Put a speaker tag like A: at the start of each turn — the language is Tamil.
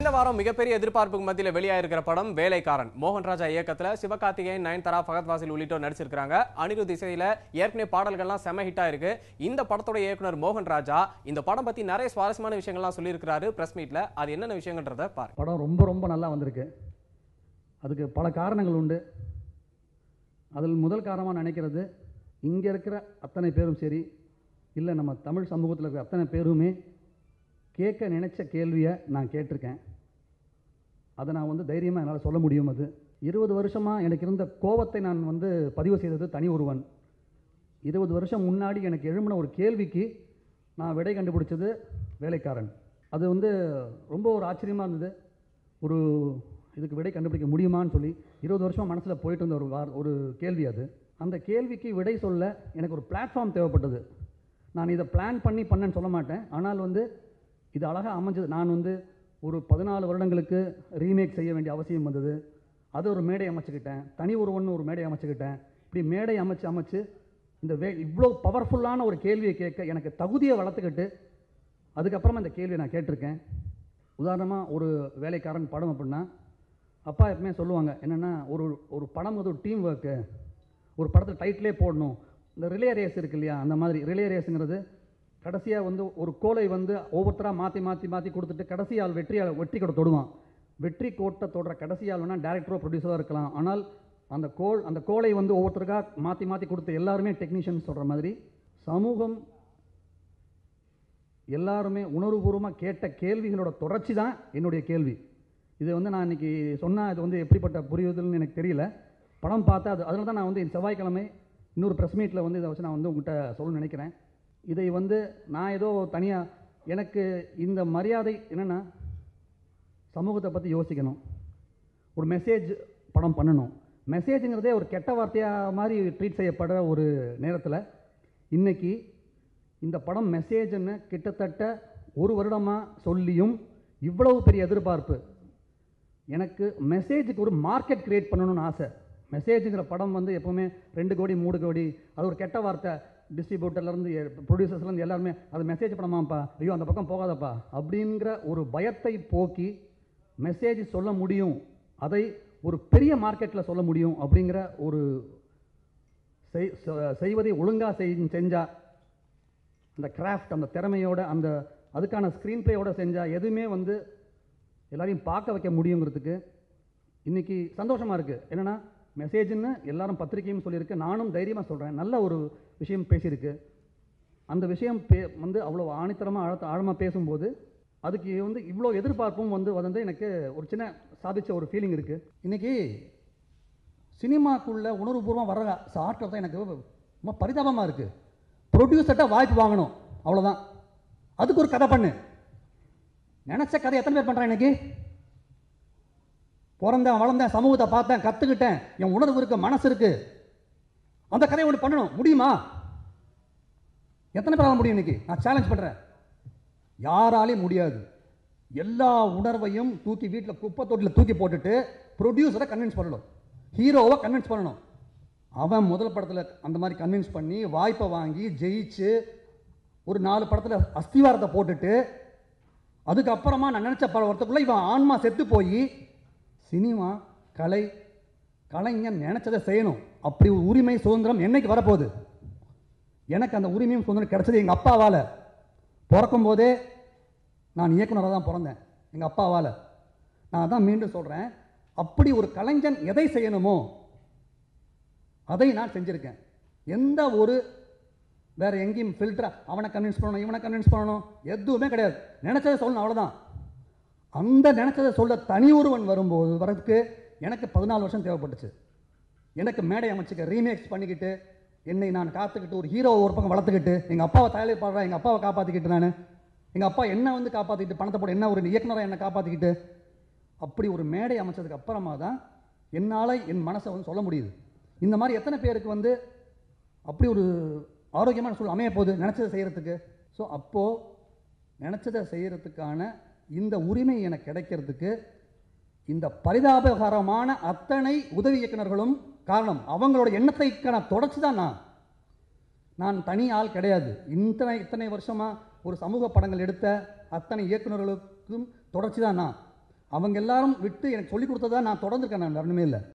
A: இந்த வாரம் மிகப்பெரிய எதிர்பார்ப்புக்கு மத்தியில் வெளியாயிருக்கிற படம் வேலைக்காரன். மோகன் ராஜா இயக்கத்துல சிவகார்த்திகேயன், நயன்தாரா, ஃபகத் ஃபாசில் உள்ளிட்டோர் நடிச்சிருக்காங்க. அனிருத் இசையில ஏற்கனவே பாடல்கள்லாம் செம ஹிட்டா இருக்கு. இந்த படத்தோட இயக்குனர் மோகன் ராஜா இந்த படம் பத்தி நிறைய சுவாரஸ்யமான விஷயங்கள்லாம் சொல்லியிருக்கிறாரு பிரஸ் மீட்ல. அது என்னென்ன விஷயங்கள்ன்றத பாருங்க.
B: படம் ரொம்ப ரொம்ப நல்லா வந்திருக்கு. அதுக்கு பல காரணங்கள் உண்டு. அதில் முதல் காரணமாக நினைக்கிறது, இங்கே இருக்கிற அத்தனை பேரும் சரி, இல்லை நம்ம தமிழ் சமூகத்தில் இருக்கிற அத்தனை பேருமே கேட்க நினைச்ச கேள்வியை நான் கேட்டிருக்கேன். அதை நான் தைரியமாக என்னால் சொல்ல முடியும். அது 20 வருஷமாக எனக்கு இருந்த கோபத்தை நான் பதிவு செய்தது தனி ஒருவன். 20 வருஷம் முன்னாடி எனக்கு எழும்பின ஒரு கேள்விக்கு நான் விடை கண்டுபிடிச்சது வேலைக்காரன். அது ரொம்ப ஒரு ஆச்சரியமாக இருந்தது. ஒரு இதுக்கு விடை கண்டுபிடிக்க முடியுமான்னு சொல்லி 20 வருஷமாக மனசில் போயிட்டு இருந்த ஒரு கேள்வி அது. அந்த கேள்விக்கு விடை சொல்ல எனக்கு ஒரு பிளாட்ஃபார்ம் தேவைப்பட்டது. நான் இதை பிளான் பண்ணேன்னு சொல்ல மாட்டேன். ஆனால் இது அழகாக அமைஞ்சது. நான் ஒரு 14 வருடங்களுக்கு ரீமேக் செய்ய வேண்டிய அவசியம் வந்தது. அது ஒரு மேடை அமைச்சுக்கிட்டேன். தனி ஒருவன் ஒரு மேடை அமைச்சுக்கிட்டேன். இப்படி மேடை அமைச்சு இந்த இவ்வளோ பவர்ஃபுல்லான ஒரு கேள்வியை கேட்க எனக்கு தகுதியை வளர்த்துக்கிட்டு அதுக்கப்புறமா இந்த கேள்வியை நான் கேட்டிருக்கேன். உதாரணமாக ஒரு வேலைக்காரன் படம் அப்படின்னா அப்பா எப்பவுமே சொல்லுவாங்க, என்னென்னா ஒரு படம் ஒரு டீம் ஒர்க்கு. ஒரு படத்தில் டைட்டிலே போடணும். இந்த ரிலே ரேஸ் இருக்கு இல்லையா, அந்த மாதிரி ரிலே ரேஸுங்கிறது கடைசியாக ஒரு கோலை ஒவ்வொருத்தராக மாற்றி கொடுத்துட்டு கடைசியால் வெற்றி கோட்டை தொடுவான். வெற்றி கோட்டை தொடுற கடைசியால் வேணால் டேரக்டரோ ப்ரொடியூசரோ இருக்கலாம். ஆனால் அந்த கோலை ஒவ்வொருத்தருக்காக மாற்றி கொடுத்து எல்லாருமே டெக்னீஷியன் சொல்கிற மாதிரி சமூகம் எல்லாருமே உணர்வுபூர்வமாக கேட்ட கேள்விகளோட தொடர்ச்சி தான் என்னுடைய கேள்வி. இது நான் இன்றைக்கி சொன்னால் இது எப்படிப்பட்ட புரியுதுன்னு எனக்கு தெரியல. படம் பார்த்தா அதனால தான் நான் இந்த செவ்வாய்க்கிழமை இன்னொரு ப்ரெஸ் மீட்டில் இதை வச்சு நான் உங்கள்கிட்ட சொல்ல நினைக்கிறேன். இதை நான் ஏதோ தனியாக எனக்கு இந்த மரியாதை என்னென்னா, சமூகத்தை பற்றி யோசிக்கணும், ஒரு மெசேஜ் படம் பண்ணணும். மெசேஜுங்கிறதே ஒரு கெட்ட வார்த்தையாக மாதிரி ட்ரீட் செய்யப்படுற ஒரு நேரத்தில் இன்றைக்கி இந்த படம் மெசேஜ்ன்னு கிட்டத்தட்ட ஒரு வருடமாக சொல்லியும் இவ்வளவு பெரிய எதிர்பார்ப்பு. எனக்கு மெசேஜுக்கு ஒரு மார்க்கெட் க்ரியேட் பண்ணணும்னு ஆசை. மெசேஜுங்கிற படம் எப்போவுமே 2 கோடி 3 கோடி அது ஒரு கெட்ட வார்த்தை. டிஸ்ட்ரிபியூட்டர்லேருந்து ப்ரொடியூசர்ஸ்லேருந்து எல்லாருமே அது மெசேஜ் படமாப்பா, ஐயோ அந்த பக்கம் போகாதப்பா அப்படிங்கிற ஒரு பயத்தை போக்கி மெசேஜ் சொல்ல முடியும், அதை ஒரு பெரிய மார்க்கெட்டில் சொல்ல முடியும் அப்படிங்கிற ஒரு செய்வதை ஒழுங்காக செஞ்சால், அந்த கிராஃப்ட் அந்த திறமையோட அதுக்கான ஸ்க்ரீன் பிளேயோட செஞ்சால் எதுவுமே எல்லாரையும் பார்க்க வைக்க முடியுங்கிறதுக்கு இன்றைக்கி சந்தோஷமாக இருக்குது. என்னென்னா மெசேஜ்னு எல்லாரும் பத்திரிக்கையும் சொல்லியிருக்கு, நானும் தைரியமாக சொல்கிறேன். நல்ல ஒரு விஷயம் பேசியிருக்கு. அந்த விஷயம் அவ்வளோ ஆணித்தரமாக ஆழமாக பேசும்போது அதுக்கு இவ்வளோ எதிர்பார்ப்பும் எனக்கு ஒரு சின்ன சாதித்த ஒரு ஃபீலிங் இருக்குது. இன்றைக்கி சினிமாக்குள்ளே உணர்வுபூர்வமாக வர ஆட்கள் தான் எனக்கு ரொம்ப பரிதாபமாக இருக்குது. ப்ரொடியூசர்கிட்ட வாய்ப்பு வாங்கணும், அவ்வளோதான். அதுக்கு ஒரு கதை பண்ணு. நினச்ச கதை எத்தனை பேர் பண்ணுறான்? இன்றைக்கி பிறந்தேன், வளர்ந்தேன், சமூகத்தை பார்த்தேன், கற்றுக்கிட்டேன், என் உணர்வு இருக்குது, மனசு இருக்குது, அந்த கதையை ஒன்று பண்ணணும். முடியுமா? எத்தனை பேரால் முடியும்? இன்னைக்கு நான் சேலஞ்ச் பண்ணுறேன், யாராலையும் முடியாது. எல்லா உணர்வையும் தூக்கி வீட்டில் குப்பை தொட்டில் தூக்கி போட்டுட்டு ப்ரொடியூசரை கன்வின்ஸ் பண்ணணும், ஹீரோவை கன்வின்ஸ் பண்ணணும். அவன் முதல் படத்தில் அந்த மாதிரி கன்வின்ஸ் பண்ணி வாய்ப்பை வாங்கி ஜெயிச்சு ஒரு 4 படத்தில் அஸ்திவாரத்தை போட்டுட்டு அதுக்கப்புறமா நான் நினச்ச வரத்துக்குள்ளே இவன் ஆன்மா செத்து போய் சினிமா கலைஞன் நினைச்சதை செய்யணும். அப்படி ஒரு உரிமை சுதந்திரம் என்னைக்கு வரப்போகுது? எனக்கு அந்த உரிமையும் சுதந்திரம் கிடைச்சது எங்கள் அப்பாவால். பிறக்கும் போதே நான் இயக்குனராக தான் பிறந்தேன், எங்கள் அப்பாவால். நான் தான் மீண்டும் சொல்கிறேன், அப்படி ஒரு கலைஞன் எதை செய்யணுமோ அதை நான் செஞ்சுருக்கேன். எந்த ஒரு வேறு எங்கேயும் ஃபில்டராக அவனை கன்வின்ஸ் பண்ணணும், இவனை கன்வின்ஸ் பண்ணணும், எதுவுமே கிடையாது. நினச்சதை சொல்லணும், அவ்வளோதான். அந்த நினச்சதை சொல்ல தனி ஒருவன் வரும்போது வரதுக்கு எனக்கு 14 வருஷம் தேவைப்பட்டுச்சு. எனக்கு மேடை அமைச்சுக்க ரீமேக்ஸ் பண்ணிக்கிட்டு என்னை நான் காத்துக்கிட்டு ஒரு ஹீரோவை ஒரு பக்கம் வளர்த்துக்கிட்டு எங்கள் அப்பாவை தலையில் பாடுறேன், எங்கள் அப்பாவை காப்பாற்றிக்கிட்டு நான் எங்கள் அப்பா என்ன காப்பாற்றிக்கிட்டு பணத்தை போட என்ன ஒரு இயக்குனராக என்னை காப்பாற்றிக்கிட்டு அப்படி ஒரு மேடை அமைச்சதுக்கு அப்புறமா தான் என்னால் என் மனசை சொல்ல முடியுது. இந்த மாதிரி எத்தனை பேருக்கு அப்படி ஒரு ஆரோக்கியமான சூழல் அமைய போகுது நினச்சதை செய்கிறதுக்கு. ஸோ அப்போது நினச்சதை செய்கிறதுக்கான இந்த உரிமை எனக்கு கிடைக்கிறதுக்கு இந்த பரிதாபகரமான அத்தனை உதவி இயக்குநர்களும் காரணம். அவங்களோட எண்ணத்தைக்கான தொடர்ச்சி தான் நான் தனி ஆள் கிடையாது. இத்தனை வருஷமாக ஒரு சமூக படங்கள் எடுத்த அத்தனை இயக்குநர்களுக்கும் தொடர்ச்சி தான் நான். அவங்க எல்லாரும் விட்டு எனக்கு சொல்லிக் கொடுத்ததா நான் தொடர்ந்துருக்கேன், நான் வரணுமே இல்லை.